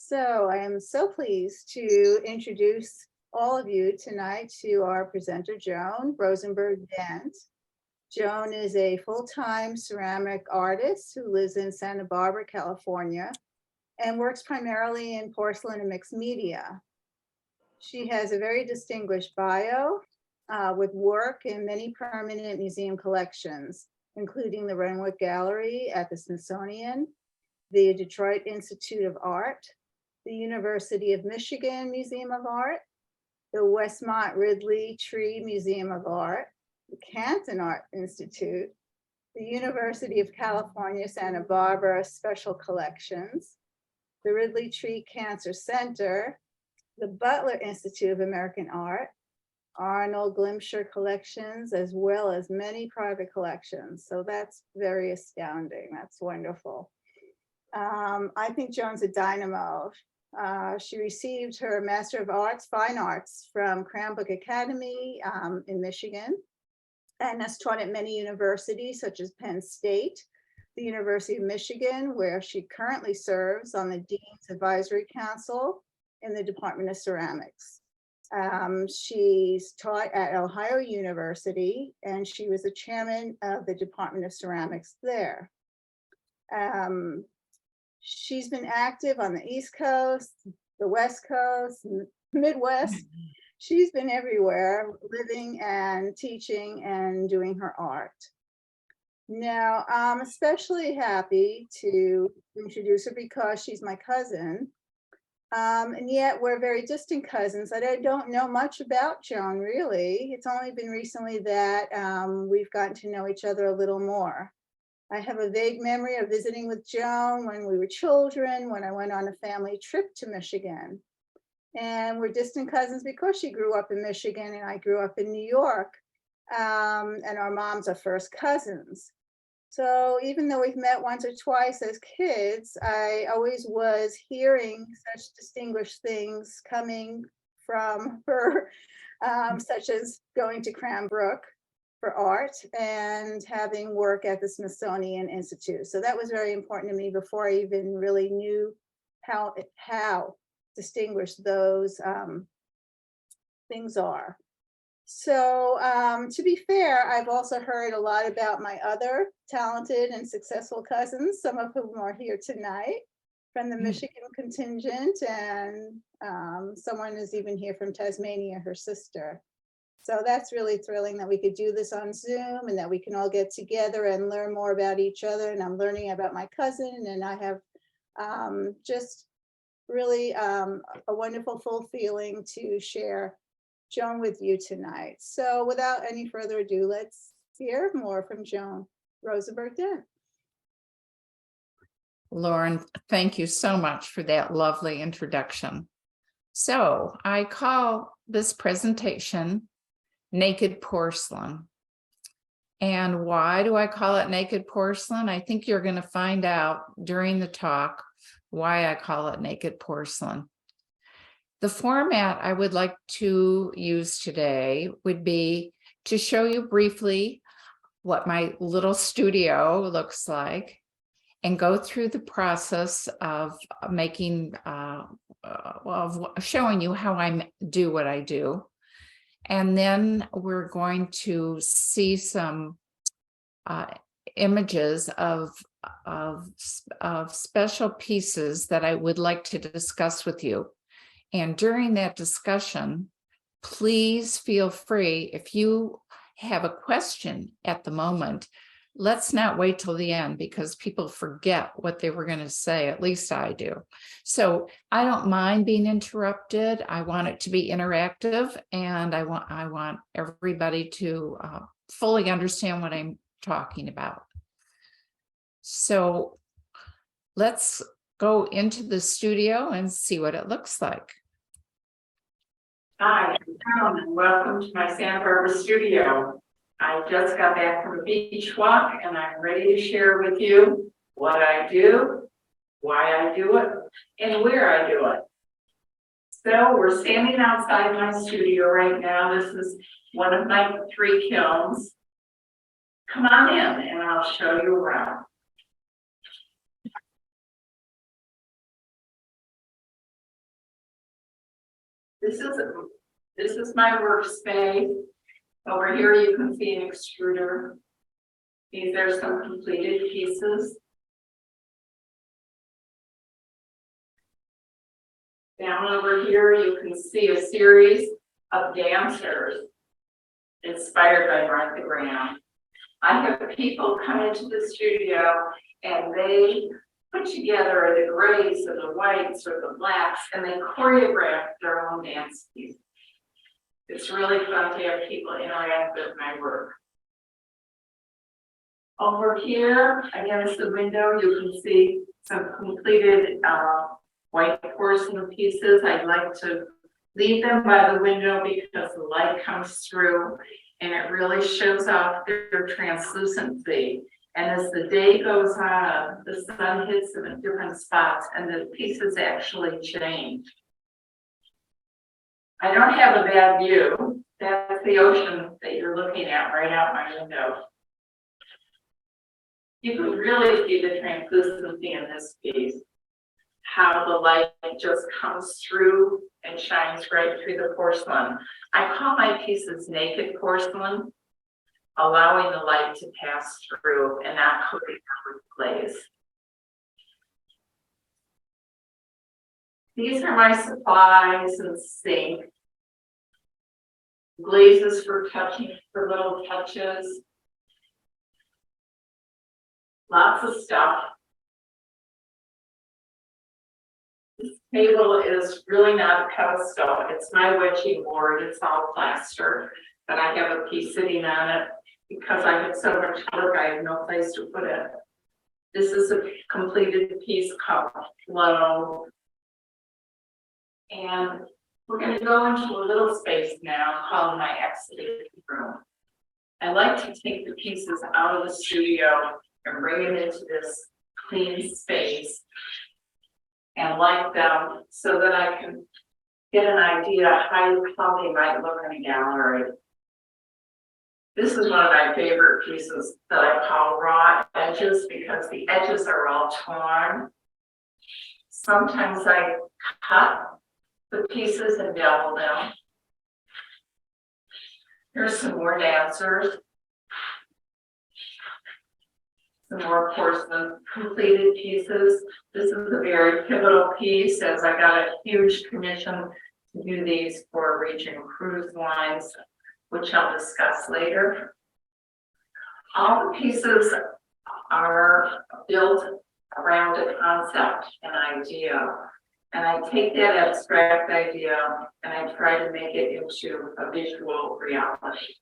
So I am so pleased to introduce all of you tonight to our presenter, Joan Rosenberg Dent. Joan is a full-time ceramic artist who lives in Santa Barbara, California, and works primarily in porcelain and mixed media. She has a very distinguished bio with work in many permanent museum collections, including the Renwick Gallery at the Smithsonian, the Detroit Institute of Art, the University of Michigan Museum of Art, the Westmont Ridley Tree Museum of Art, the Canton Art Institute, the University of California, Santa Barbara Special Collections, the Ridley Tree Cancer Center, the Butler Institute of American Art, Arnold Glimcher Collections, as well as many private collections. So that's very astounding. That's wonderful. I think Joan's a dynamo. She received her Master of Arts, Fine Arts from Cranbrook Academy in Michigan, and has taught at many universities such as Penn State, the University of Michigan, where she currently serves on the Dean's Advisory Council in the Department of Ceramics. She's taught at Ohio University, and she was the chairman of the Department of Ceramics there. She's been active on the East Coast, the West Coast, Midwest. She's been everywhere, living and teaching and doing her art. Now, I'm especially happy to introduce her because she's my cousin. And yet we're very distant cousins that I don't know much about Joan, really. It's only been recently that we've gotten to know each other a little more. I have a vague memory of visiting with Joan when we were children, when I went on a family trip to Michigan. And we're distant cousins because she grew up in Michigan and I grew up in New York. And our moms are first cousins. So even though we've met once or twice as kids, I always was hearing such distinguished things coming from her, such as going to Cranbrook for art and having work at the Smithsonian Institute. So that was very important to me before I even really knew how distinguished those things are. So to be fair, I've also heard a lot about my other talented and successful cousins, some of whom are here tonight from the Michigan contingent, and someone is even here from Tasmania, her sister. So that's really thrilling that we could do this on Zoom and that we can all get together and learn more about each other. And I'm learning about my cousin, and I have just really a wonderful, full feeling to share Joan with you tonight. So without any further ado, let's hear more from Joan Rosenberg Dent. Lauren, thank you so much for that lovely introduction. So I call this presentation Naked Porcelain. And why do I call it Naked Porcelain? I think you're going to find out during the talk why I call it Naked Porcelain. The format I would like to use today would be to show you briefly what my little studio looks like and go through the process of making, of showing you how I do what I do. And then we're going to see some images of special pieces that I would like to discuss with you. And during that discussion, please feel free, if you have a question at the moment, let's not wait till the end because people forget what they were going to say, at least I do. So I don't mind being interrupted. I want it to be interactive, and I want everybody to fully understand what I'm talking about. So let's go into the studio and see what it looks like. Hi, I'm Joan, and welcome to my Santa Barbara studio. I just got back from a beach walk and I'm ready to share with you what I do, why I do it, and where I do it. So we're standing outside my studio right now. This is one of my 3 kilns. Come on in and I'll show you around. This is my workspace. Over here, you can see an extruder. These are some completed pieces. Down over here, you can see a series of dancers inspired by Martha Graham. I have people come into the studio and they put together the grays or the whites or the blacks and they choreograph their own dance piece. It's really fun to have people interact with my work. Over here, against the window, you can see some completed white porcelain pieces. I'd like to leave them by the window because the light comes through and it really shows off their translucency. And as the day goes on, the sun hits them in different spots and the pieces actually change. I don't have a bad view. That's the ocean that you're looking at right out my window. You can really see the translucency in this piece, how the light just comes through and shines right through the porcelain. I call my pieces naked porcelain, allowing the light to pass through and not coating them with glaze. These are my supplies and sink. Glazes for touching, for little touches. Lots of stuff. This table is really not a pedestal. It's my wedging board. It's all plaster, but I have a piece sitting on it because I had so much work. I have no place to put it. This is a completed piece called Flow. And we're going to go into a little space now called my exhibition room. I like to take the pieces out of the studio and bring them into this clean space and light them so that I can get an idea how they might look in a gallery. This is one of my favorite pieces that I call raw edges because the edges are all torn. Sometimes I cut the pieces and bevel them. Here's some more dancers. Some more porcelain completed pieces. This is a very pivotal piece as I got a huge commission to do these for regional cruise lines, which I'll discuss later. All the pieces are built around a concept, an idea. And I take that abstract idea and I try to make it into a visual reality.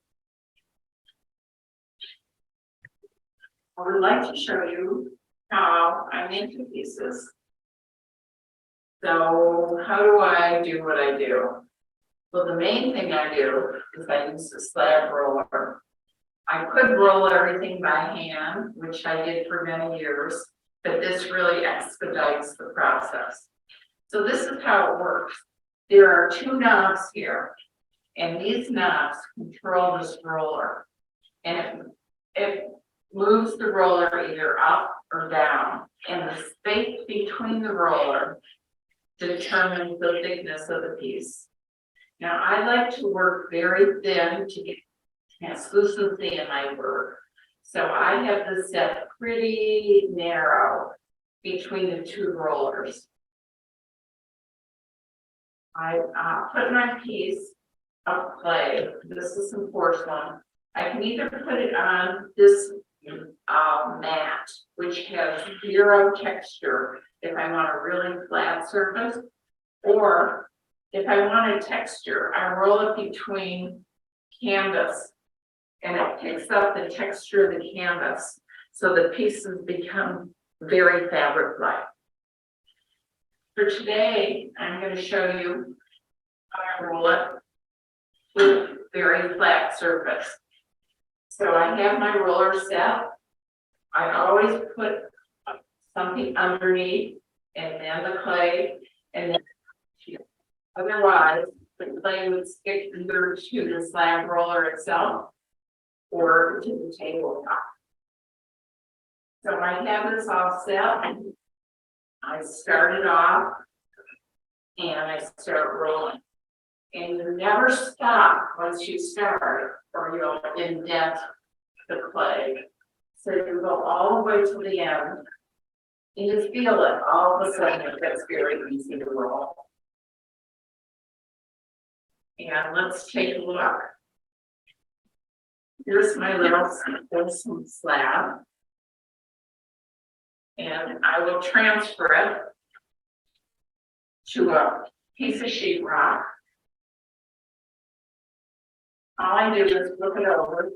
I would like to show you how I make the pieces. So how do I do what I do? Well, the main thing I do is I use a slab roller. I could roll everything by hand, which I did for many years, but this really expedites the process. So this is how it works. There are two knobs here, and these knobs control this roller. And it moves the roller either up or down, and the space between the roller determines the thickness of the piece. Now, I like to work very thin to get translucency in my work. So I have this set pretty narrow between the two rollers. I put my piece of clay. This is some porcelain. I can either put it on this mat, which has zero texture if I want a really flat surface, or if I want a texture, I roll it between canvas and it picks up the texture of the canvas so the pieces become very fabric-like. For today, I'm going to show you how I roll it with very flat surface. So I have my roller set. I always put something underneath and then the clay, and then otherwise the clay would stick either to the slab roller itself or to the tabletop. So I have this all set. I start it off and I start rolling. And you never stop once you start, or you'll indent the clay. So you go all the way to the end. And you feel it, all of a sudden it gets very easy to roll. And let's take a look. Here's my little porcelain slab. And I will transfer it to a piece of sheetrock. All I do is flip it over.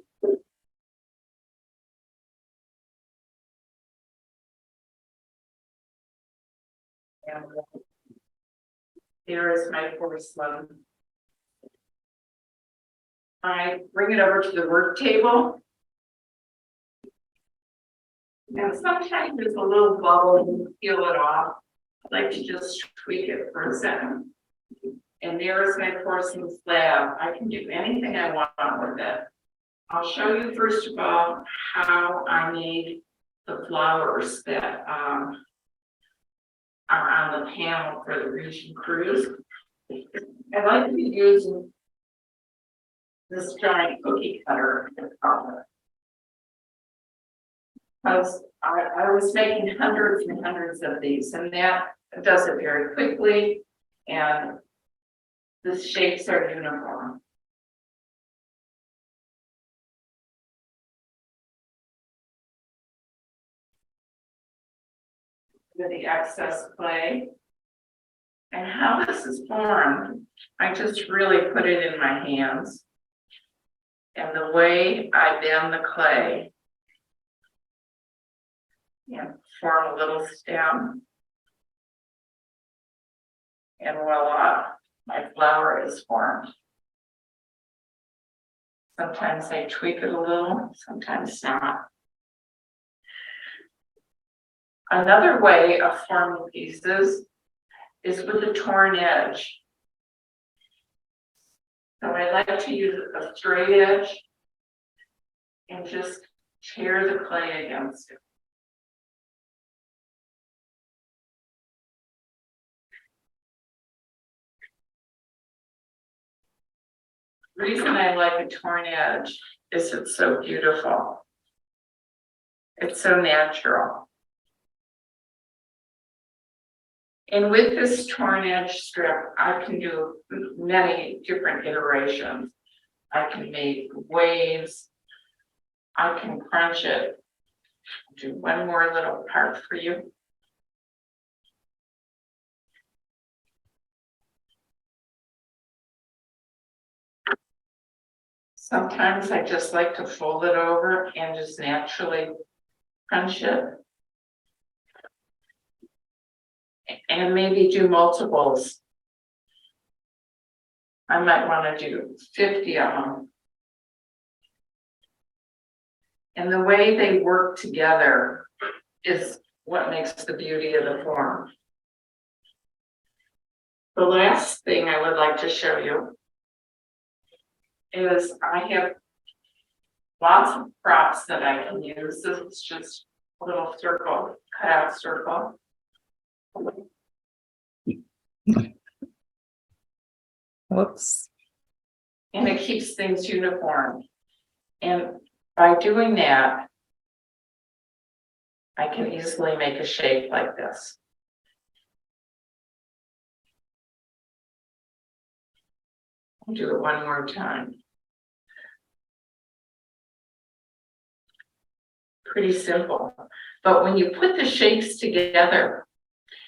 And there is my porcelain. I bring it over to the work table. And sometimes there's a little bubble and you peel it off. I like to just tweak it for a second. And there's my porcelain slab. I can do anything I want with it. I'll show you first of all how I made the flowers that are on the panel for the Region Cruise. I like to be using this giant cookie cutter because I was making hundreds and hundreds of these, and that does it very quickly, and the shapes are uniform. With the excess clay. And how this is formed, I just really put it in my hands. And the way I bend the clay and form a little stem. And voila, my flower is formed. Sometimes I tweak it a little, sometimes not. Another way of forming pieces is with a torn edge. So I like to use a straight edge and just tear the clay against it. The reason I like a torn edge is it's so beautiful. It's so natural. And with this torn edge strip, I can do many different iterations. I can make waves. I can crunch it. I'll do one more little part for you. Sometimes I just like to fold it over and just naturally crunch it. And maybe do multiples. I might want to do 50 of them. And the way they work together is what makes the beauty of the form. The last thing I would like to show you is I have lots of props that I can use. This is just a little circle, cut out circle. Whoops. And it keeps things uniform. And by doing that, I can easily make a shape like this. I'll do it one more time. Pretty simple. But when you put the shapes together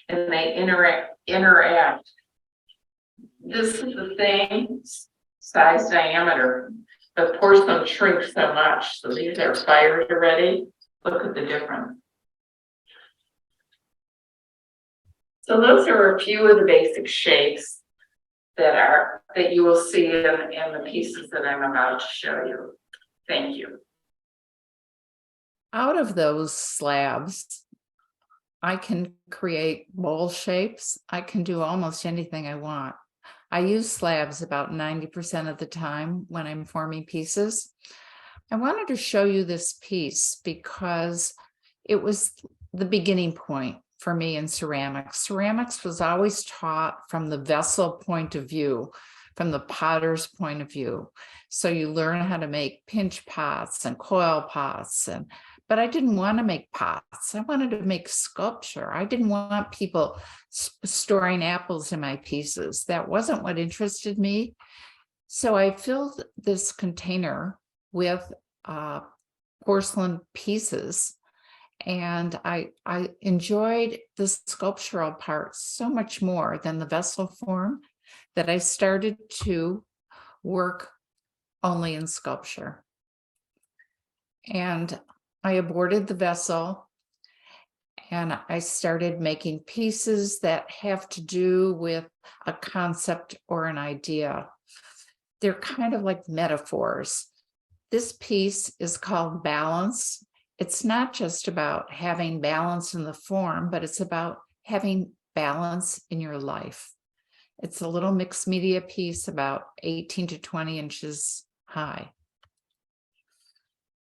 and they interact, this is the same size diameter. The porcelain shrinks so much. So these are fired already. Look at the difference. So those are a few of the basic shapes that you will see in the pieces that I'm about to show you. Thank you. Out of those slabs, I can create bowl shapes. I can do almost anything I want. I use slabs about 90% of the time when I'm forming pieces. I wanted to show you this piece because it was the beginning point for me in ceramics. Ceramics was always taught from the vessel point of view, from the potter's point of view. So you learn how to make pinch pots and coil pots, but I didn't want to make pots. I wanted to make sculpture. I didn't want people storing apples in my pieces. That wasn't what interested me. So I filled this container with porcelain pieces, and I enjoyed the sculptural part so much more than the vessel form that I started to work only in sculpture. And I aborted the vessel, and I started making pieces that have to do with a concept or an idea. They're kind of like metaphors. This piece is called Balance. It's not just about having balance in the form, but it's about having balance in your life. It's a little mixed media piece about 18 to 20 inches high.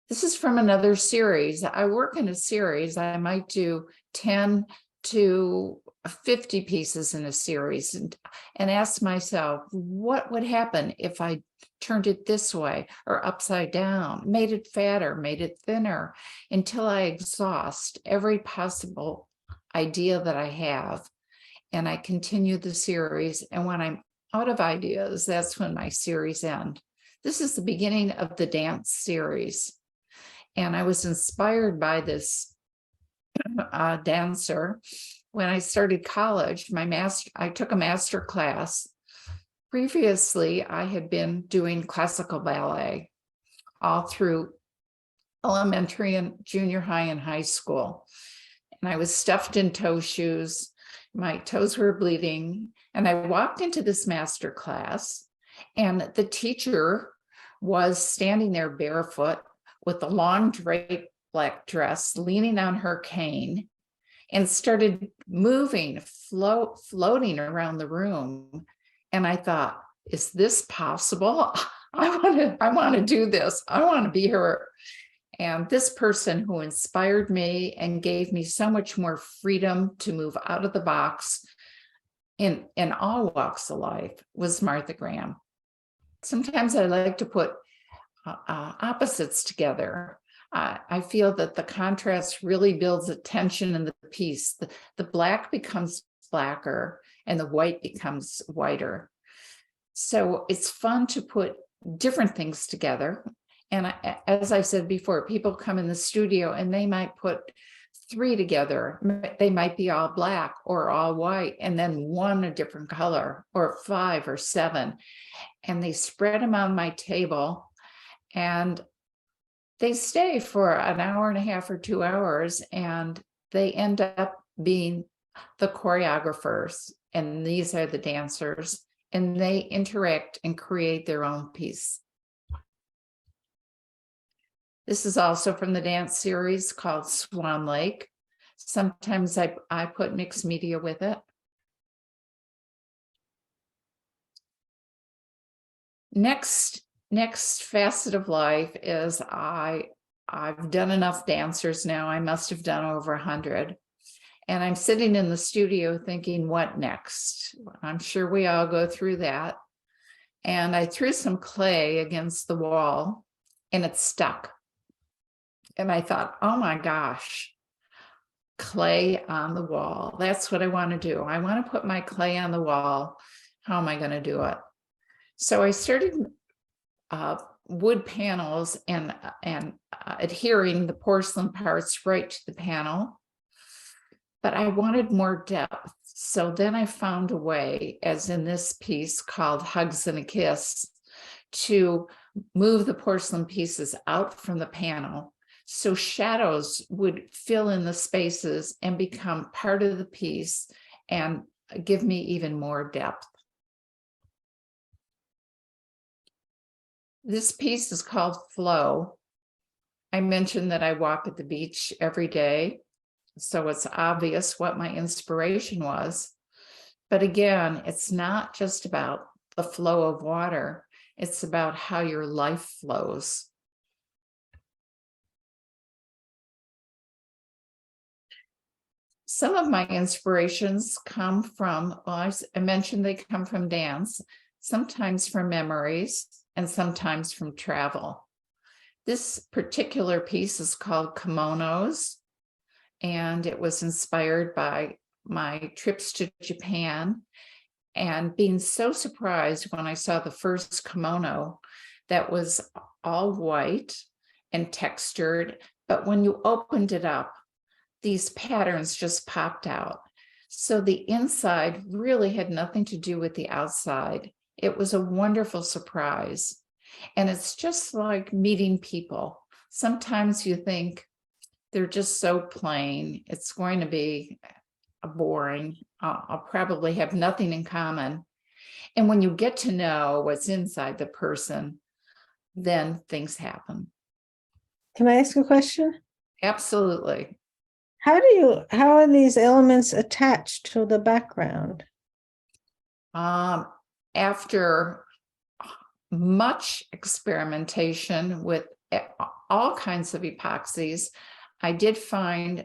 This is from another series. I work in a series. I might do 10 to 50 pieces in a series, and ask myself, what would happen if I turned it this way or upside down, made it fatter, made it thinner, until I exhaust every possible idea that I have. And I continue the series. And when I'm out of ideas, that's when my series ends. This is the beginning of the dance series. And I was inspired by this dancer. When I started college, I took a master class. Previously, I had been doing classical ballet all through elementary and junior high and high school. And I was stuffed in toe shoes. My toes were bleeding. And I walked into this master class, and the teacher was standing there barefoot with a long draped black dress, leaning on her cane, and started moving, floating around the room. And I thought, is this possible? I want to do this. I want to be her. And this person who inspired me and gave me so much more freedom to move out of the box in all walks of life was Martha Graham. Sometimes I like to put opposites together. I feel that the contrast really builds a tension in the piece. The black becomes blacker and the white becomes whiter. So it's fun to put different things together. And as I said before, people come in the studio and they might put 3 together. They might be all black or all white, and then one a different color, or 5 or 7. And they spread them on my table, and they stay for an hour and a half or 2 hours, and they end up being the choreographers, and these are the dancers, and they interact and create their own piece. This is also from the dance series called Swan Lake. Sometimes I put mixed media with it. Next facet of life is I've done enough dancers now. I must have done over 100. And I'm sitting in the studio thinking, what next? I'm sure we all go through that. And I threw some clay against the wall, and it stuck. And I thought, oh my gosh, clay on the wall. That's what I want to do. I want to put my clay on the wall. How am I going to do it? So I started wood panels and adhering the porcelain parts right to the panel. But I wanted more depth. So then I found a way, as in this piece called Hugs and a Kiss, to move the porcelain pieces out from the panel, so shadows would fill in the spaces and become part of the piece and give me even more depth. This piece is called Flow. I mentioned that I walk at the beach every day, so it's obvious what my inspiration was. But again, it's not just about the flow of water, it's about how your life flows. Some of my inspirations come from, well, I mentioned they come from dance. sometimes from memories and sometimes from travel. This particular piece is called Kimonos, and it was inspired by my trips to Japan and being so surprised when I saw the first kimono that was all white and textured, but when you opened it up, these patterns just popped out. So the inside really had nothing to do with the outside. It was a wonderful surprise. And it's just like meeting people. Sometimes you think they're just so plain, it's going to be boring. I'll probably have nothing in common. And when you get to know what's inside the person, then things happen. Can I ask a question? Absolutely. How are these elements attached to the background? After much experimentation with all kinds of epoxies, I did find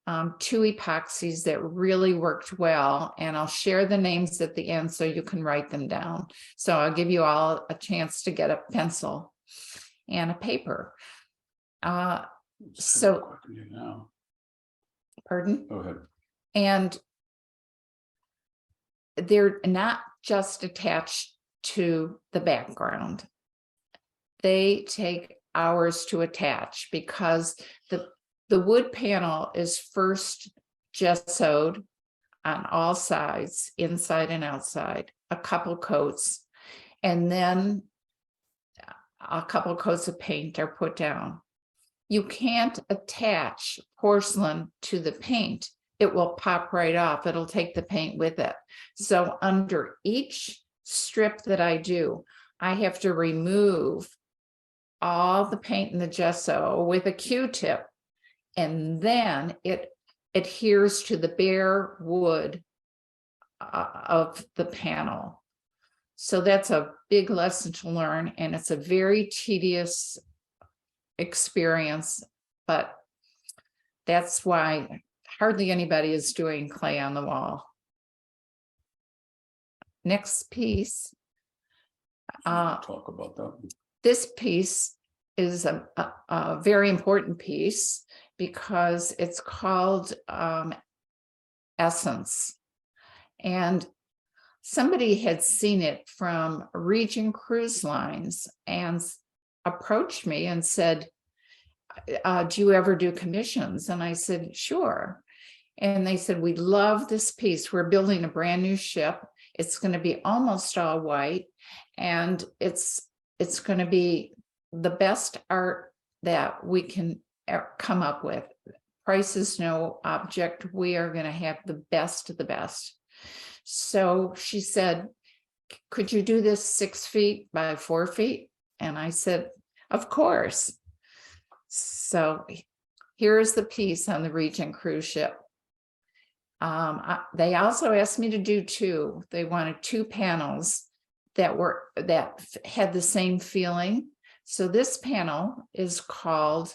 2 epoxies that really worked well, and I'll share the names at the end so you can write them down. So I'll give you all a chance to get a pencil and a paper. So, pardon? Go ahead. And they're not just attached to the background. They take hours to attach because the wood panel is first gessoed on all sides, inside and outside, a couple coats, and then a couple coats of paint are put down. You can't attach porcelain to the paint. It will pop right off. It'll take the paint with it. So under each strip that I do, I have to remove all the paint and the gesso with a Q-tip, and then it adheres to the bare wood of the panel. So that's a big lesson to learn, and it's a very tedious experience, but that's why hardly anybody is doing clay on the wall. Next piece. Talk about that. This piece is a very important piece because it's called Essence. And somebody had seen it from Regent Cruise Lines and approached me and said, do you ever do commissions? And I said, sure. And they said, we love this piece. We're building a brand new ship. It's going to be almost all white, and it's going to be the best art that we can come up with. Price is no object. We are going to have the best of the best. So she said, could you do this 6 feet by 4 feet? And I said, of course. So here is the piece on the Regent cruise ship. They also asked me to do 2. They wanted 2 panels that had the same feeling. So this panel is called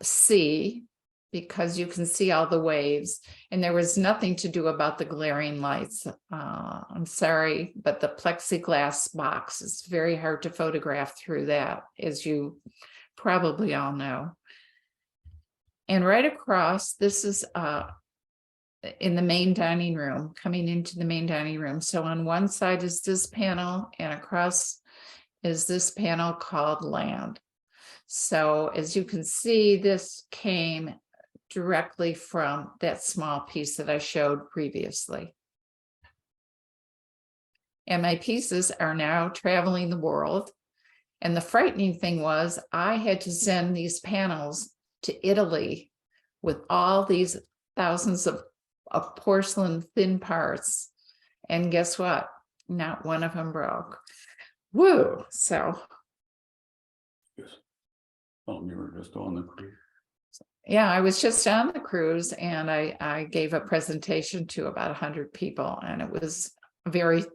Sea because you can see all the waves, and there was nothing to do about the glaring lights. I'm sorry, but the plexiglass box is very hard to photograph through that, as you probably all know. And right across, this is in the main dining room, coming into the main dining room. So on one side is this panel, and across is this panel called Land. So as you can see, this came directly from that small piece that I showed previously. And my pieces are now traveling the world. And the frightening thing was I had to send these panels to Italy with all these thousands of porcelain thin parts. And guess what? Not one of them broke. Woo! So. Yes. Oh, you were just on the cruise. Yeah, I was just on the cruise, and I gave a presentation to about 100 people, and it was very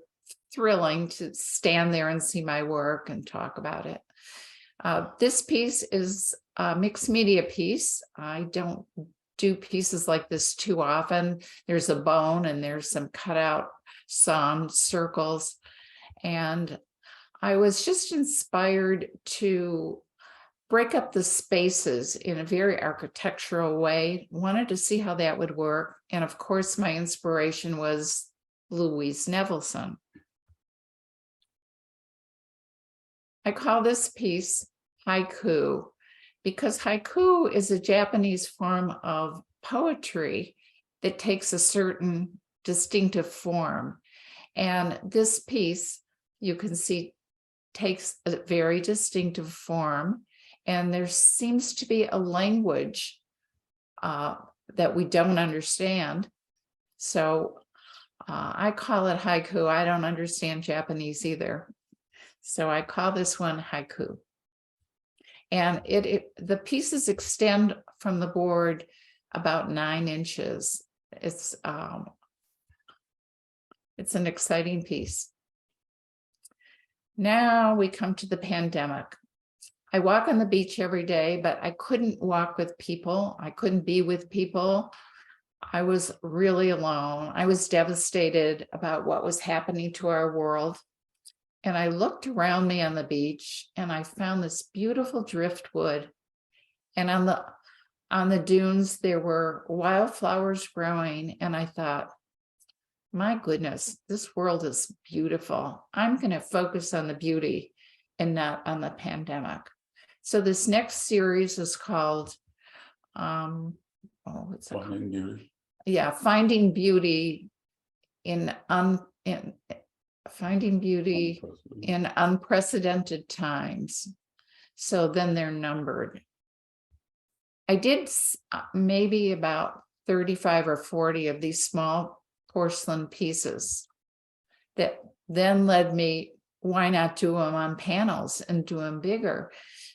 thrilling to stand there and see my work and talk about it. This piece is a mixed media piece. I don't do pieces like this too often. There's a bone and there's some cutout sawn circles. And I was just inspired to break up the spaces in a very architectural way, wanted to see how that would work. And of course, my inspiration was Louise Nevelson. I call this piece haiku because haiku is a Japanese form of poetry that takes a certain distinctive form. And this piece, you can see, takes a very distinctive form. And there seems to be a language that we don't understand. So I call it haiku. I don't understand Japanese either. So I call this one haiku. And the pieces extend from the board about 9 inches. It's an exciting piece. Now we come to the pandemic. I walk on the beach every day, but I couldn't walk with people. I couldn't be with people. I was really alone. I was devastated about what was happening to our world. And I looked around me on the beach and I found this beautiful driftwood. And on the dunes, there were wildflowers growing. And I thought, my goodness, this world is beautiful. I'm going to focus on the beauty and not on the pandemic. So this next series is called, what's it called? Finding beauty. Yeah, Finding Beauty in unprecedented times. So then they're numbered. I did maybe about 35 or 40 of these small porcelain pieces that then led me, why not do them on panels and do them bigger?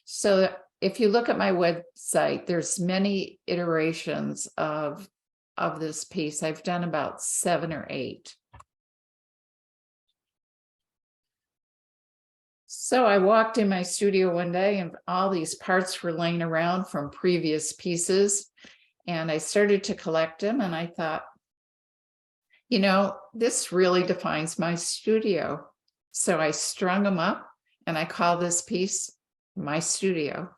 So if you look at my website, there's many iterations of this piece. I've done about 7 or 8. So I walked in my studio one day and all these parts were laying around from previous pieces. And I started to collect them and I thought, you know, this really defines my studio. So I strung them up and I call this piece my studio.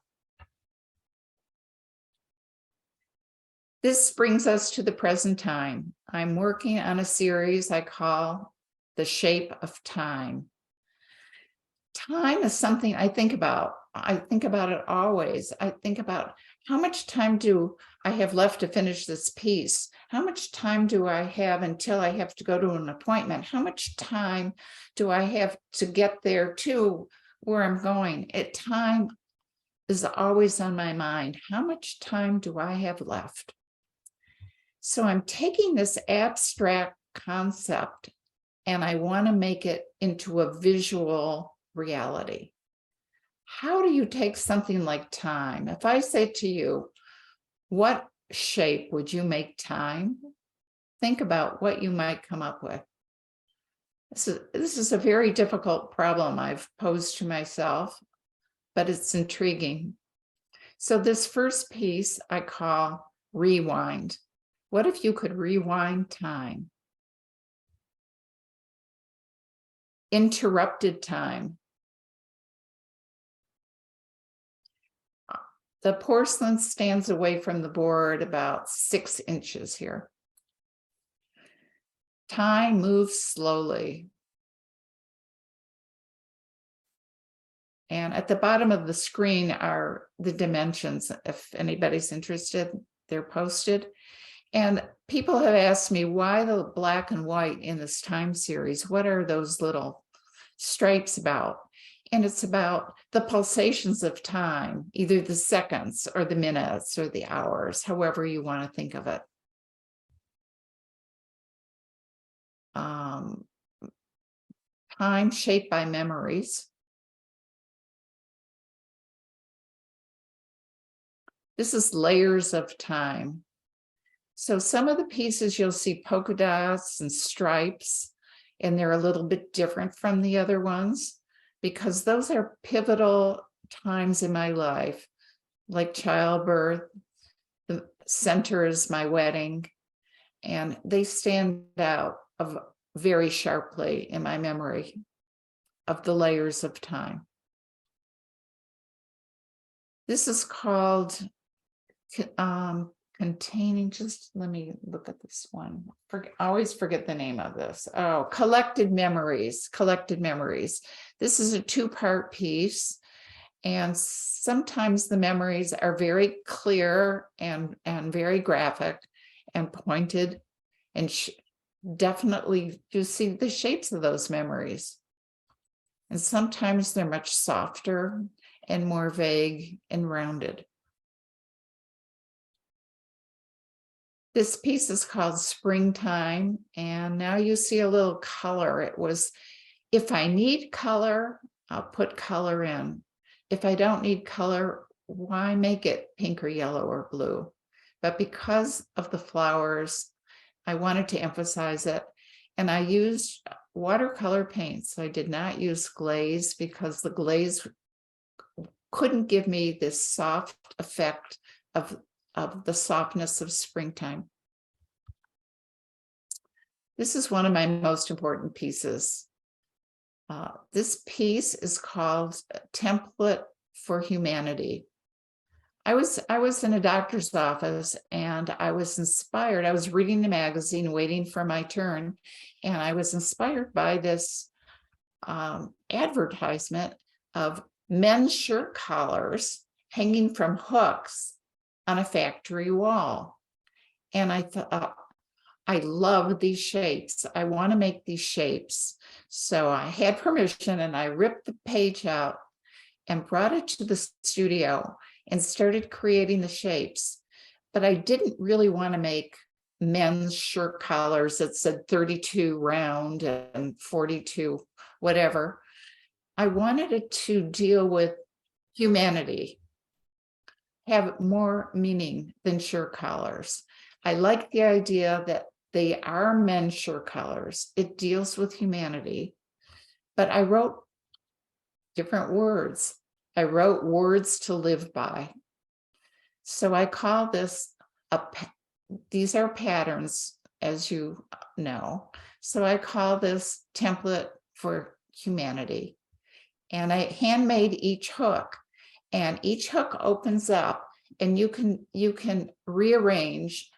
This brings us to the present time. I'm working on a series I call The Shape of Time. Time is something I think about. I think about it always. I think about how much time do I have left to finish this piece? How much time do I have until I have to go to an appointment? How much time do I have to get there to where I'm going? Time is always on my mind. How much time do I have left? So I'm taking this abstract concept and I want to make it into a visual reality. How do you take something like time? If I say to you, what shape would you make time? Think about what you might come up with. This is a very difficult problem I've posed to myself, but it's intriguing. So this first piece I call Rewind. What if you could rewind time? Interrupted time. The porcelain stands away from the board about 6 inches here. Time moves slowly. And at the bottom of the screen are the dimensions. If anybody's interested, they're posted. And people have asked me, why the black and white in this time series? What are those little stripes about? And it's about the pulsations of time, either the seconds or the minutes or the hours, however you want to think of it. Time shaped by memories. This is layers of time. So some of the pieces you'll see polka dots and stripes, and they're a little bit different from the other ones because those are pivotal times in my life, like childbirth. The center is my wedding, and they stand out very sharply in my memory. of the layers of time. This is called containing, just let me look at this one. I always forget the name of this. Oh, collected memories, collected memories. This is a 2-part piece. And sometimes the memories are very clear and very graphic and pointed, and definitely you see the shapes of those memories. And sometimes they're much softer and more vague and rounded. This piece is called Springtime, and now you see a little color. It was, if I need color, I'll put color in. If I don't need color, why make it pink or yellow or blue? But because of the flowers, I wanted to emphasize it. And I used watercolor paint. So I did not use glaze because the glaze couldn't give me this soft effect of the softness of springtime. This is one of my most important pieces. This piece is called Template for Humanity. I was in a doctor's office and I was inspired. I was reading the magazine, waiting for my turn, and I was inspired by this advertisement of men's shirt collars hanging from hooks on a factory wall. And I thought, I love these shapes. I want to make these shapes. So I had permission and I ripped the page out and brought it to the studio and started creating the shapes. But I didn't really want to make men's shirt collars that said 32 round and 42 whatever. I wanted it to deal with humanity, have more meaning than shirt collars. I like the idea that they are men's shirt collars. It deals with humanity. But I wrote different words. I wrote words to live by. So I call this these are patterns, as you know. So I call this Template for Humanity. And I handmade each hook, and each hook opens up, and you can rearrange.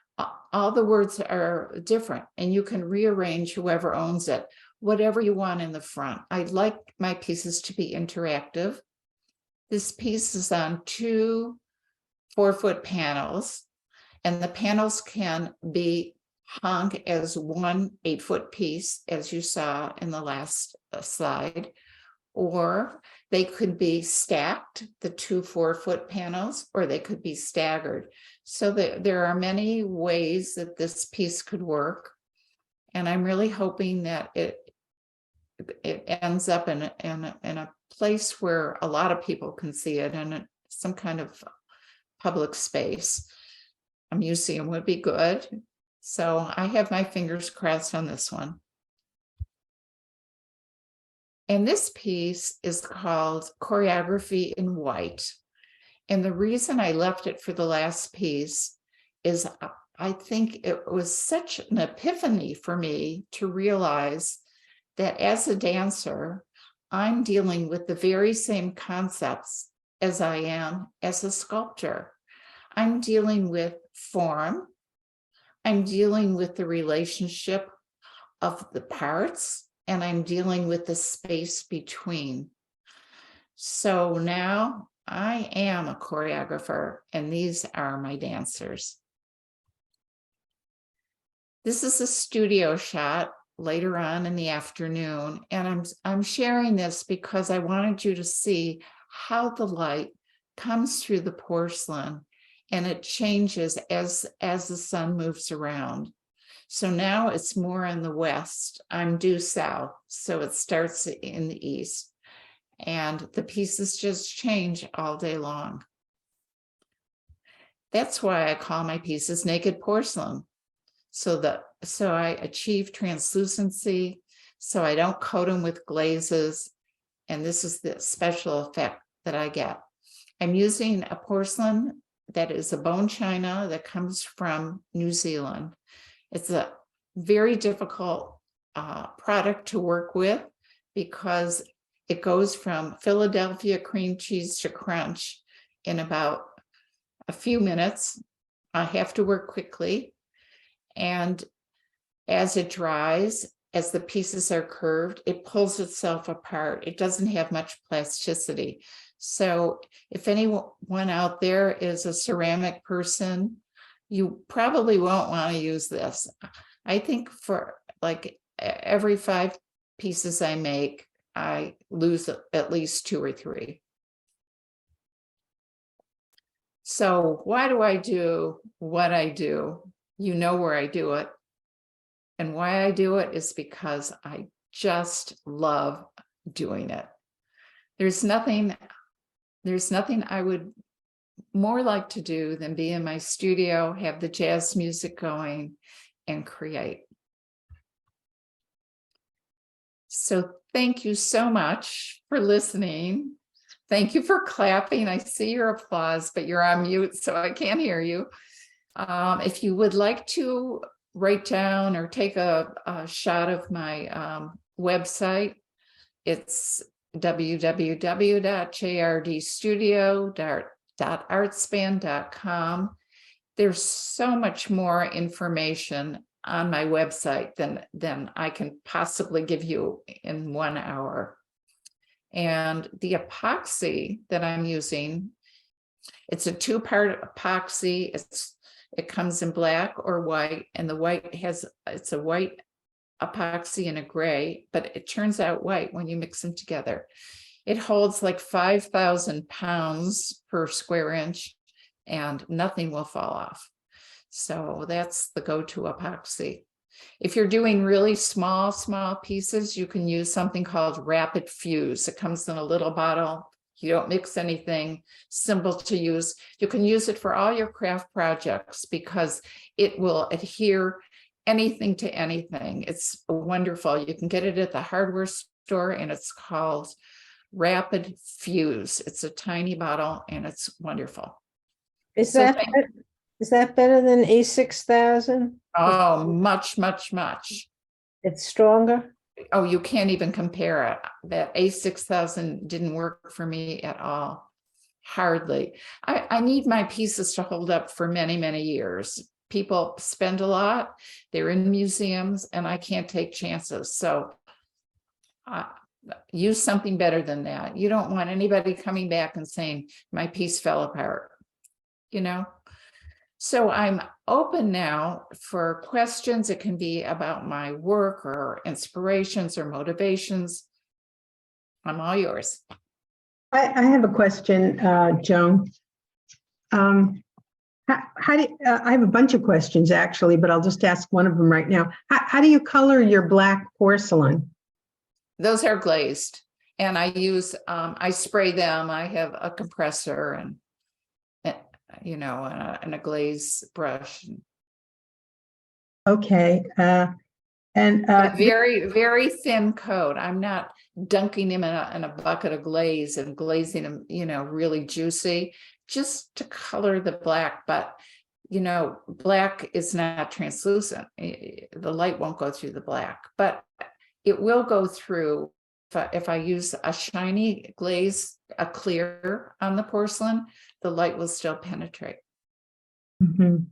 All the words are different, and you can rearrange whoever owns it, whatever you want in the front. I like my pieces to be interactive. This piece is on 2 4-foot panels, and the panels can be hung as 1 8-foot piece, as you saw in the last slide, or they could be stacked, the 2 4-foot panels, or they could be staggered. So there are many ways that this piece could work. And I'm really hoping that it ends up in a place where a lot of people can see it, in some kind of public space. A museum would be good. So I have my fingers crossed on this one. And this piece is called Choreography in White. And the reason I left it for the last piece is I think it was such an epiphany for me to realize that as a dancer, I'm dealing with the very same concepts as I am as a sculptor. I'm dealing with form. I'm dealing with the relationship of the parts, and I'm dealing with the space between. So now I am a choreographer, and these are my dancers. This is a studio shot later on in the afternoon, and I'm sharing this because I wanted you to see how the light comes through the porcelain, and it changes as the sun moves around. So now it's more in the west. I'm due south, so it starts in the east. And the pieces just change all day long. That's why I call my pieces naked porcelain. So I achieve translucency, so I don't coat them with glazes. And this is the special effect that I get. I'm using a porcelain that is a bone china that comes from New Zealand. It's a very difficult product to work with because it goes from Philadelphia cream cheese to crunch in about a few minutes. I have to work quickly. And as it dries, as the pieces are curved, it pulls itself apart. It doesn't have much plasticity. So if anyone out there is a ceramic person, you probably won't want to use this. I think for like every 5 pieces I make, I lose at least 2 or 3. So why do I do what I do? You know where I do it. And why I do it is because I just love doing it. There's nothing I would more like to do than be in my studio, have the jazz music going, and create. So thank you so much for listening. Thank you for clapping. I see your applause, but you're on mute, so I can't hear you. If you would like to write down or take a shot of my website, it's www.jrdstudio.artspan.com. There's so much more information on my website than I can possibly give you in 1 hour. And the epoxy that I'm using, it's a 2-part epoxy. It comes in black or white, and the white it's a white epoxy and a gray, but it turns out white when you mix them together. It holds like 5,000 pounds per square inch, and nothing will fall off. So that's the go-to epoxy. If you're doing really small pieces, you can use something called Rapid Fuse. It comes in a little bottle. You don't mix anything, simple to use. You can use it for all your craft projects because it will adhere anything to anything. It's wonderful. You can get it at the hardware store, and it's called Rapid Fuse. It's a tiny bottle, and it's wonderful. Is that better than A6000? Oh, much, much, much. It's stronger? Oh, you can't even compare it. That A6000 didn't work for me at all. Hardly. I need my pieces to hold up for many, many years. People spend a lot. They're in museums, and I can't take chances. So use something better than that. You don't want anybody coming back and saying, my piece fell apart, you know? So I'm open now for questions. It can be about my work or inspirations or motivations. I'm all yours. I have a question, Joan. How do I have a bunch of questions actually, but I'll just ask one of them right now. How do you color your black porcelain? Those are glazed, and I use I spray them. I have a compressor and and a glaze brush. Okay, But very, very thin coat. I'm not dunking them in a bucket of glaze and glazing them, really juicy, just to color the black. But black is not translucent. The light won't go through the black, but it will go through. If I use a shiny glaze, a clear on the porcelain, the light will still penetrate. mm-hmm.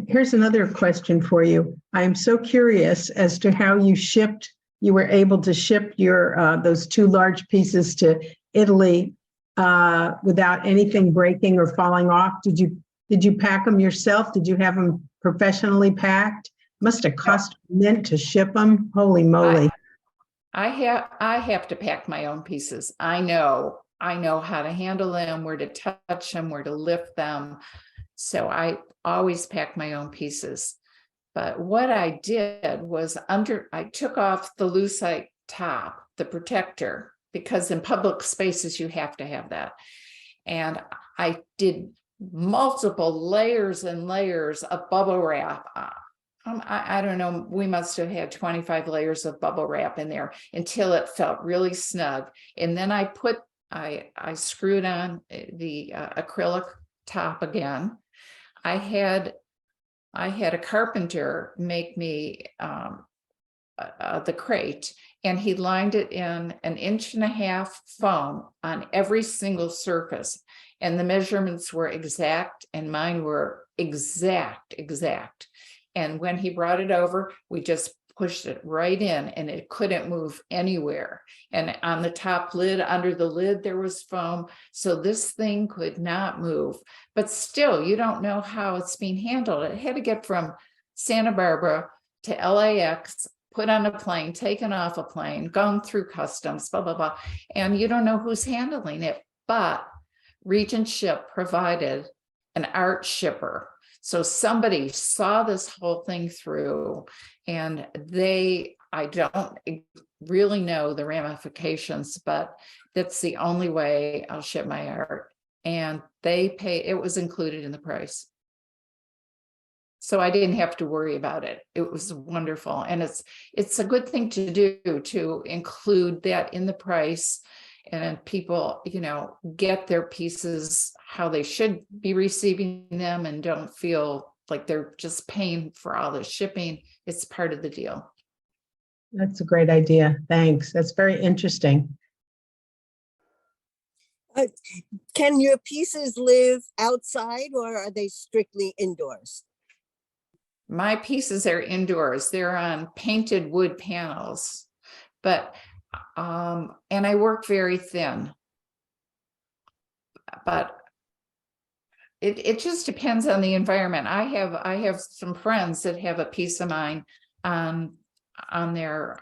Here's another question for you. I'm so curious as to how you were able to ship your those 2 large pieces to Italy without anything breaking or falling off. Did you pack them yourself? Did you have them professionally packed? Must have cost a mint to ship them. Holy moly. I have to pack my own pieces. I know how to handle them, where to touch them, where to lift them. So I always pack my own pieces. But what I did was I took off the lucite top, the protector, because in public spaces you have to have that. And I did multiple layers and layers of bubble wrap. I don't know, we must have had 25 layers of bubble wrap in there until it felt really snug. And then I screwed on the acrylic top again. I had a carpenter make me the crate, and he lined it in 1.5 inch foam on every single surface. And the measurements were exact, and mine were exact. And when he brought it over, we just pushed it right in, and it couldn't move anywhere. And on the top lid, under the lid, there was foam. So this thing could not move. But still, you don't know how it's being handled. It had to get from Santa Barbara to LAX, put on a plane, taken off a plane, gone through customs, blah, blah, blah. And you don't know who's handling it. But Regent Ship provided an art shipper. So somebody saw this whole thing through, and I don't really know the ramifications, but that's the only way I'll ship my art. And it was included in the price. So I didn't have to worry about it. It was wonderful. And it's a good thing to do, to include that in the price. And then people, get their pieces how they should be receiving them, and don't feel like they're just paying for all the shipping. It's part of the deal. That's a great idea. Thanks. That's very interesting. Can your pieces live outside, or are they strictly indoors? My pieces are indoors. They're on painted wood panels, but and I work very thin. But it just depends on the environment. I have some friends that have a piece of mine on their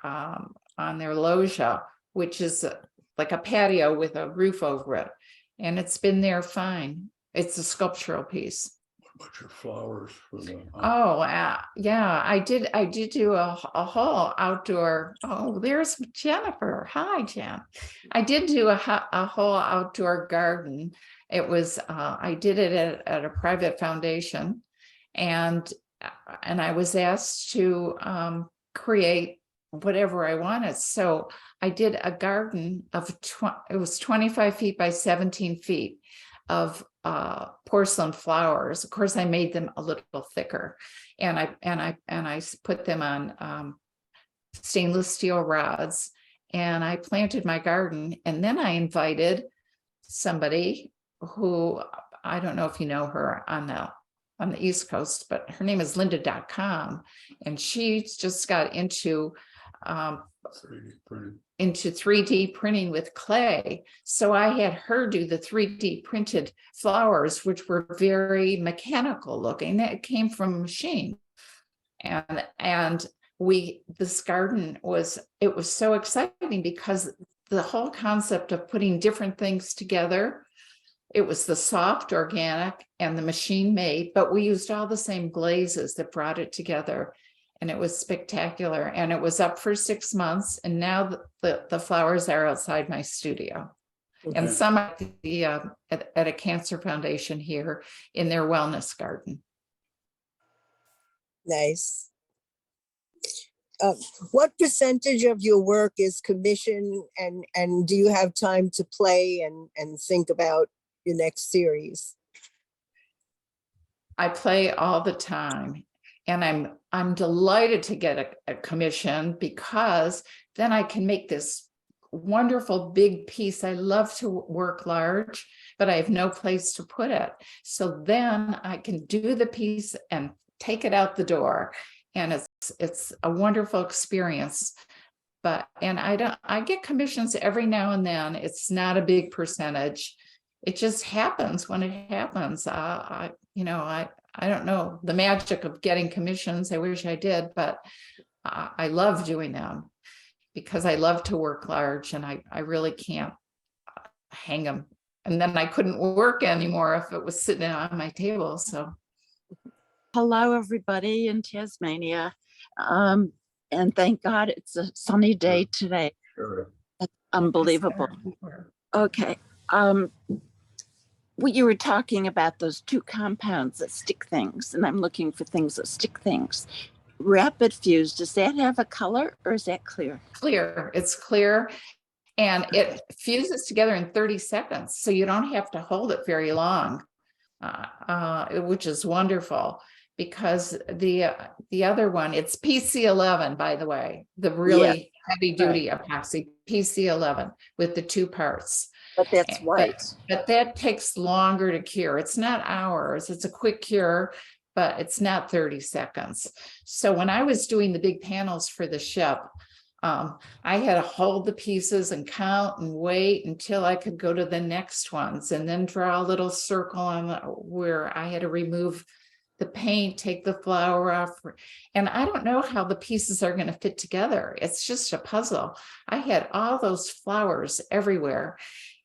loggia, which is like a patio with a roof over it, and it's been there fine. It's a sculptural piece. What about your flowers for the? Oh, yeah, I did do a whole outdoor. Oh, there's Jennifer. Hi, Jen. I did do a whole outdoor garden. It was, I did it at a private foundation, and I was asked to create whatever I wanted. So I did a garden of, it was 25 feet by 17 feet of porcelain flowers. Of course, I made them a little thicker, and I put them on stainless steel rods, and I planted my garden. And then I invited somebody who, I don't know if you know her on the East Coast, but her name is Linda.com, and she just got into 3D printing. into 3D printing with clay. So I had her do the 3D printed flowers, which were very mechanical looking. It came from a machine. And this garden was so exciting, because the whole concept of putting different things together, it was the soft organic and the machine made, but we used all the same glazes that brought it together. And it was spectacular. And it was up for 6 months. And now the flowers are outside my studio. Okay. And some at a cancer foundation here in their wellness garden. Nice. What percentage of your work is commission, and do you have time to play and think about your next series? I play all the time. And I'm delighted to get a commission, because then I can make this wonderful big piece. I love to work large, but I have no place to put it. So then I can do the piece and take it out the door. And it's a wonderful experience. And I get commissions every now and then. It's not a big percentage. It just happens when it happens. I don't know the magic of getting commissions. I wish I did, but I love doing them, because I love to work large, and I really can't hang them. And then I couldn't work anymore if it was sitting on my table. So. Hello, everybody in Tasmania. And thank God it's a sunny day today. Sure. That's unbelievable. Okay. You were talking about those two compounds that stick things, and I'm looking for things that stick things. Rapid fuse, does that have a color, or is that clear? Clear. It's clear, and it fuses together in 30 seconds. So you don't have to hold it very long, which is wonderful. because the other one, it's PC11, by the way, the really heavy duty epoxy, PC11 with the 2 parts. But that's But, white. but that takes longer to cure. It's not hours, it's a quick cure, but it's not 30 seconds. So when I was doing the big panels for the ship, I had to hold the pieces and count and wait until I could go to the next ones and then draw a little circle on where I had to remove the paint, take the flower off. And I don't know how the pieces are going to fit together. It's just a puzzle. I had all those flowers everywhere.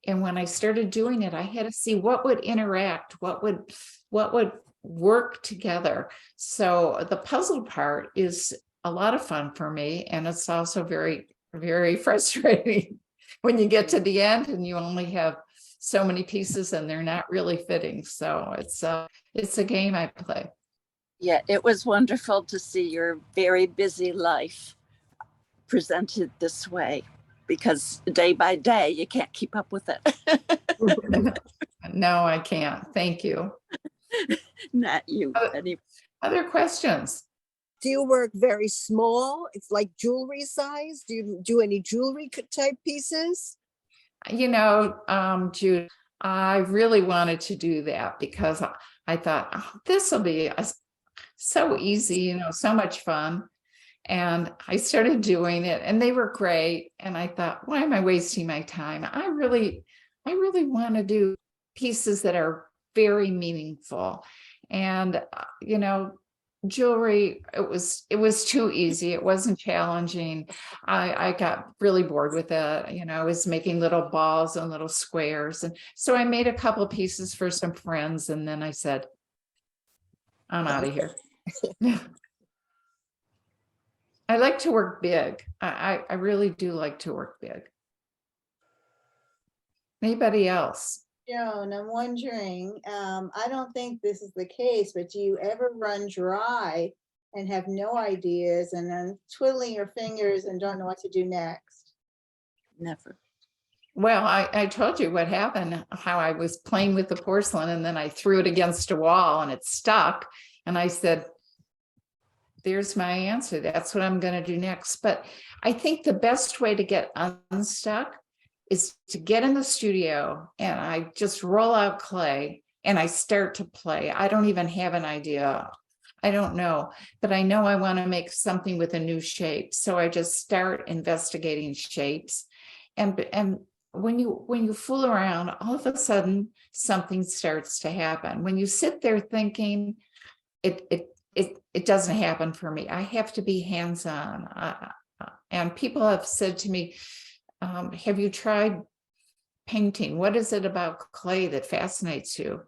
And when I started doing it, I had to see what would interact, what would work together. So the puzzle part is a lot of fun for me. And it's also very, very frustrating when you get to the end and you only have so many pieces and they're not really fitting. So it's a game I play. Yeah, it was wonderful to see your very busy life presented this way, because day by day you can't keep up with it. No, I can't. Thank you. Not you. Other questions? Do you work very small? It's like jewelry size? Do you do any jewelry type pieces? You know, Jude, I really wanted to do that because I thought, oh, this will be so easy, you know, so much fun. And I started doing it and they were great. And I thought, why am I wasting my time? I really want to do pieces that are very meaningful. And, you know, jewelry, it was too easy. It wasn't challenging. I got really bored with it. You know, I was making little balls and little squares. And so I made a couple of pieces for some friends. And then I said, I'm out of here. I like to work big. I really do like to work big. Anybody else? Joan, I'm wondering, I don't think this is the case, but do you ever run dry and have no ideas and then twiddling your fingers and don't know what to do next? Never. Well, I told you what happened, how I was playing with the porcelain and then I threw it against a wall and it stuck. And I said, there's my answer. That's what I'm going to do next. But I think the best way to get unstuck is to get in the studio and I just roll out clay and I start to play. I don't even have an idea. I don't know, but I know I want to make something with a new shape. So I just start investigating shapes. And when you fool around, all of a sudden something starts to happen. When you sit there thinking, it doesn't happen for me. I have to be hands-on. And people have said to me, have you tried painting? What is it about clay that fascinates you?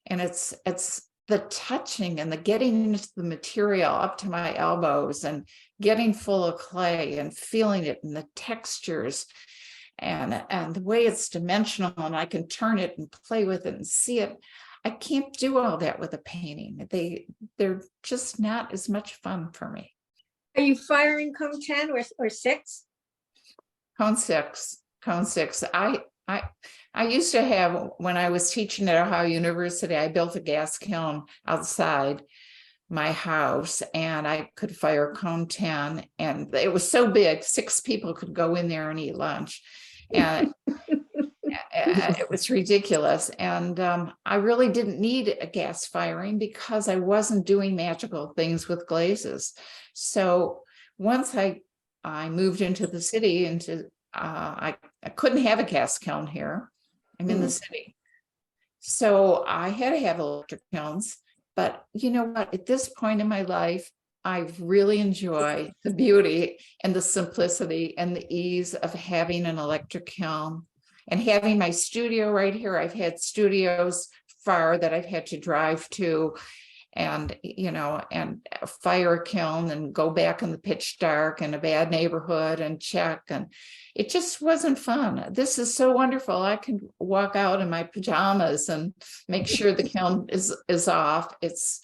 And it's the touching and the getting into the material up to my elbows and getting full of clay and feeling it and the textures and the way it's dimensional and I can turn it and play with it and see it. I can't do all that with a painting. They're just not as much fun for me. Are you firing cone 10 or 6? Cone six. I used to have, when I was teaching at Ohio University, I built a gas kiln outside my house and I could fire cone 10 and it was so big, 6 people could go in there and eat lunch. And it was ridiculous. And I really didn't need a gas firing because I wasn't doing magical things with glazes. So once I moved into the city, I couldn't have a gas kiln here. I'm in the city. So I had to have electric kilns. But you know what? At this point in my life, I really enjoy the beauty and the simplicity and the ease of having an electric kiln and having my studio right here. I've had studios far that I've had to drive to and, you know, and fire a kiln and go back in the pitch dark in a bad neighborhood and check. And it just wasn't fun. This is so wonderful. I can walk out in my pajamas and make sure the kiln is off. It's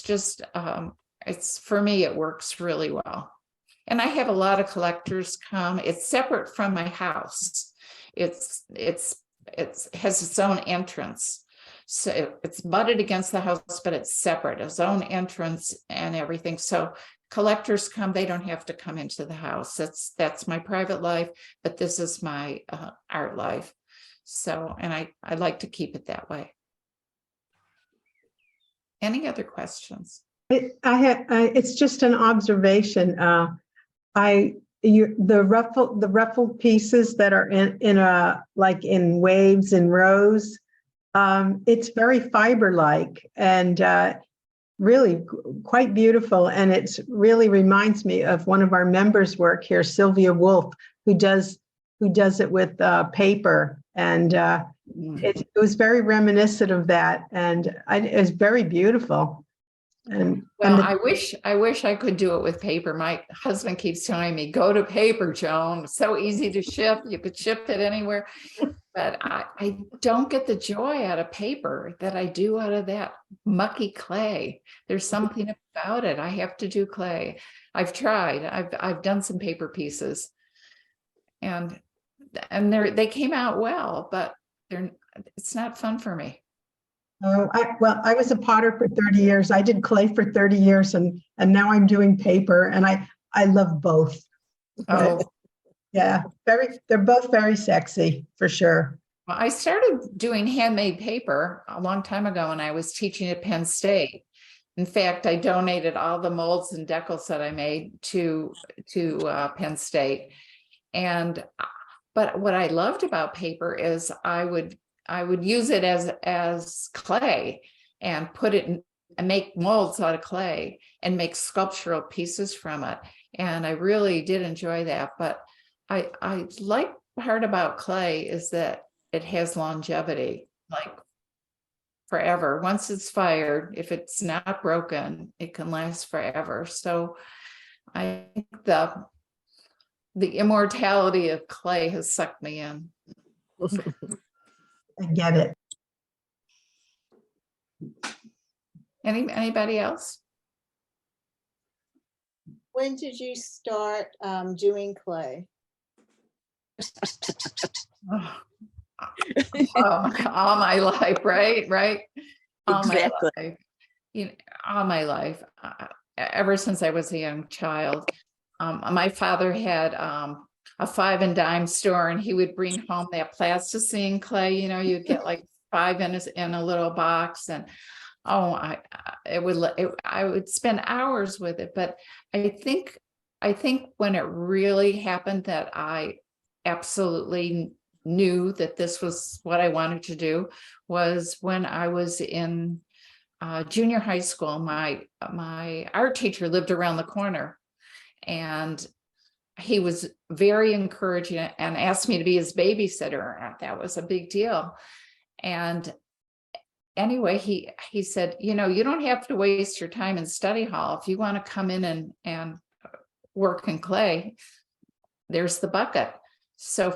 just, it's for me, it works really well. And I have a lot of collectors come. It's separate from my house. It has its own entrance. So it's butted against the house, but it's separate, its own entrance and everything. So collectors come, they don't have to come into the house. That's my private life, but this is my art life. So, and I like to keep it that way. Any other questions? It's just an observation. The ruffled pieces that are in like in waves and rows, it's very fiber-like and really quite beautiful. And it's really reminds me of one of our members' work here, Sylvia Wolf, who does it with paper. And it was very reminiscent of that. And it was very beautiful. And well, I wish I could do it with paper. My husband keeps telling me, go to paper, Joan. It's so easy to ship. You could ship it anywhere. But I don't get the joy out of paper that I do out of that mucky clay. There's something about it. I have to do clay. I've tried. I've done some paper pieces, and they came out well, but it's not fun for me. I was a potter for 30 years. I did clay for 30 years and now I'm doing paper, and I love both. Oh, Yeah, they're both very sexy for sure. well, I started doing handmade paper a long time ago when I was teaching at Penn State. In fact, I donated all the molds and decals that I made to Penn State. But what I loved about paper is I would use it as clay and put it in and make molds out of clay and make sculptural pieces from it. And I really did enjoy that. But I like part about clay is that it has longevity, like forever. Once it's fired, if it's not broken, it can last forever. So I think the immortality of clay has sucked me in. I get it. Anybody else? When did you start doing clay? Oh, all my life, right? All Exactly. my life. All my life, ever since I was a young child. My father had a 5 and dime store, and he would bring home that plasticine clay. You'd get like 5 in a little box, and I would spend hours with it. But I think when it really happened that I absolutely knew that this was what I wanted to do was when I was in junior high school. My art teacher lived around the corner, and he was very encouraging and asked me to be his babysitter. That was a big deal. And anyway, he said, you don't have to waste your time in study hall. If you want to come in and work in clay, there's the bucket. So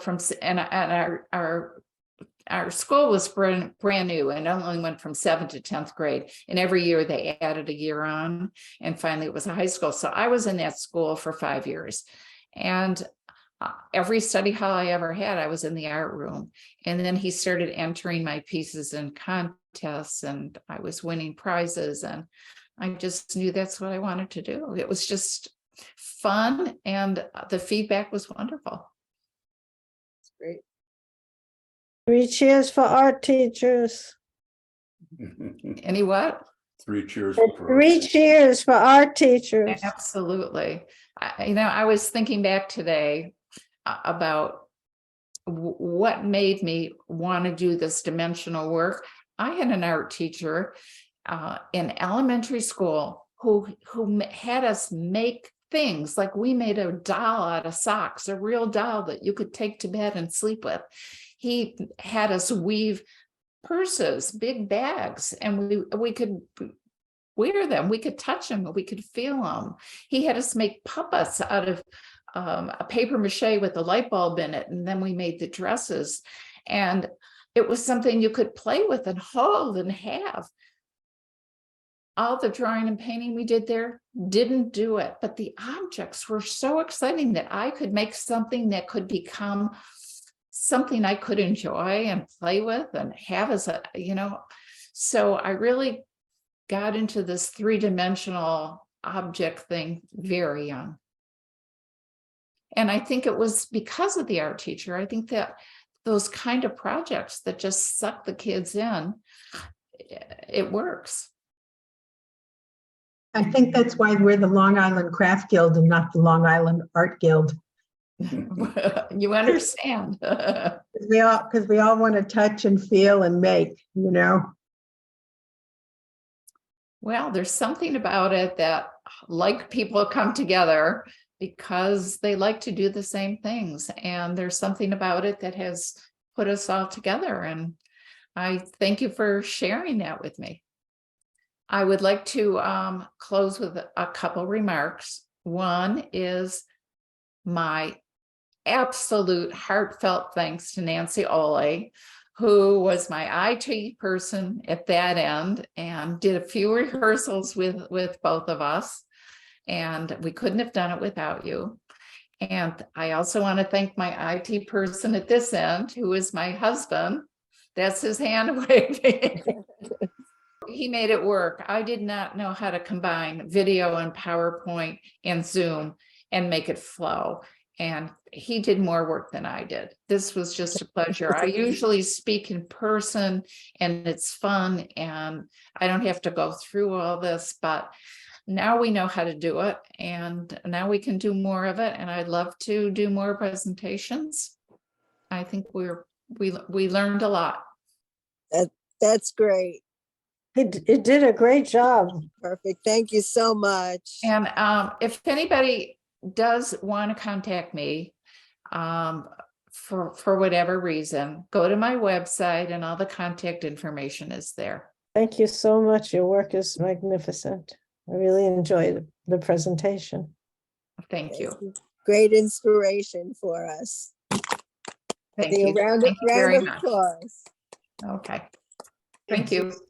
our school was brand new and only went from 7th to 10th grade. And every year they added a year on, and finally it was a high school. So I was in that school for 5 years. And every study hall I ever had, I was in the art room. And then he started entering my pieces in contests, and I was winning prizes. And I just knew that's what I wanted to do. It was just fun, and the feedback was wonderful. Great. 3 cheers for art teachers. Any what? 3 cheers. 3 cheers for art teachers. Absolutely. I was thinking back today about what made me want to do this dimensional work. I had an art teacher in elementary school who had us make things. Like we made a doll out of socks, a real doll that you could take to bed and sleep with. He had us weave purses, big bags, and we could wear them. We could touch them. We could feel them. He had us make puppets out of a paper mache with a light bulb in it. And then we made the dresses. And it was something you could play with and hold and have. All the drawing and painting we did there didn't do it, but the objects were so exciting that I could make something that could become something I could enjoy and play with and have as a, So I really got into this three-dimensional object thing very young. And I think it was because of the art teacher. I think that those kind of projects that just suck the kids in, it works. I think that's why we're the Long Island Craft Guild and not the Long Island Art Guild. You understand. Because we all want to touch and feel and make, you know. Well, there's something about it that like people come together because they like to do the same things. And there's something about it that has put us all together. And I thank you for sharing that with me. I would like to close with a couple remarks. One is my absolute heartfelt thanks to Nancy Oley, who was my IT person at that end and did a few rehearsals with both of us. And we couldn't have done it without you. And I also want to thank my IT person at this end, who is my husband. That's his hand waving. He made it work. I did not know how to combine video and PowerPoint and Zoom and make it flow. And he did more work than I did. This was just a pleasure. I usually speak in person and it's fun and I don't have to go through all this, but now we know how to do it and now we can do more of it. And I'd love to do more presentations. I think we learned a lot. That's great. It did a great job. Perfect. Thank you so much. And if anybody does want to contact me for whatever reason, go to my website and all the contact information is there. Thank you so much. Your work is magnificent. I really enjoyed the presentation. Thank you. Great inspiration for us. Thank you. Round Thank you very of much. applause. Okay. Thank you.